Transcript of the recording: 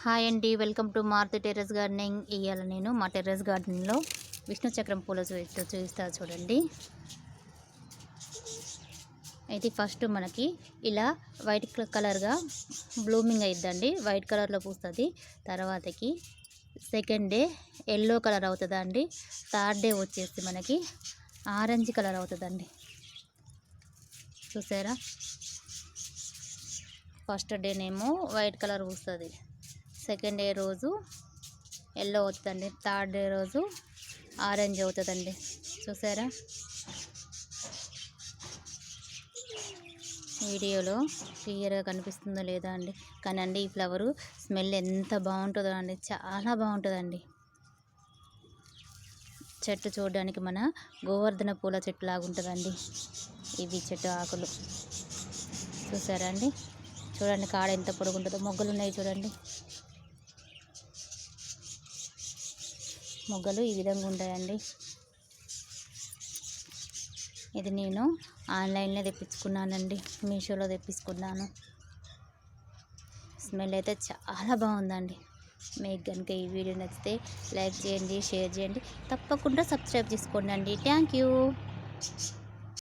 Hi అండి, welcome to Maruti terrace gardening. ఇవాళ నేను మా టెర్రస్ గార్డెన్లో విష్ణు చక్రం పూల చూపిస్తా చూడండి. అయితే ఫస్ట్ మనకి ఇలా వైట్ కలర్గా బ్లూమింగ్ అయిద్దండి, వైట్ కలర్లో పూస్తుంది. తర్వాతకి సెకండ్ డే ఎల్లో కలర్ అవుతుందండి. థర్డ్ డే వచ్చేసి మనకి ఆరెంజ్ కలర్ అవుతుందండి. చూసారా, ఫస్ట్ డేనేమో వైట్ కలర్ పూస్తుంది, సెకండ్ డే రోజు ఎల్లో అవుతుందండి, థర్డ్ డే రోజు ఆరెంజ్ అవుతుందండి. చూసారా, వీడియోలో క్లియర్గా కనిపిస్తుందో లేదా అండి, కానీ అండి ఈ ఫ్లవరు స్మెల్ ఎంత బాగుంటుందో అండి, చాలా బాగుంటుందండి. చెట్టు చూడడానికి మన గోవర్ధన పూల చెట్టు లాగా ఉంటుందండి. ఇవి చెట్టు ఆకులు చూసారా అండి, చూడండి కాడ ఎంత పొడుగుంటుందో. మొగ్గలు ఉన్నాయి చూడండి, మొగ్గలు ఈ విధంగా ఉంటాయండి. ఇది నేను ఆన్లైన్లో తెప్పించుకున్నానండి, మీషోలో తెప్పించుకున్నాను. స్మెల్ అయితే చాలా బాగుందండి. మీకు కనుక ఈ వీడియో నచ్చితే లైక్ చేయండి, షేర్ చేయండి, తప్పకుండా సబ్స్క్రైబ్ చేసుకోండి అండి. Thank you.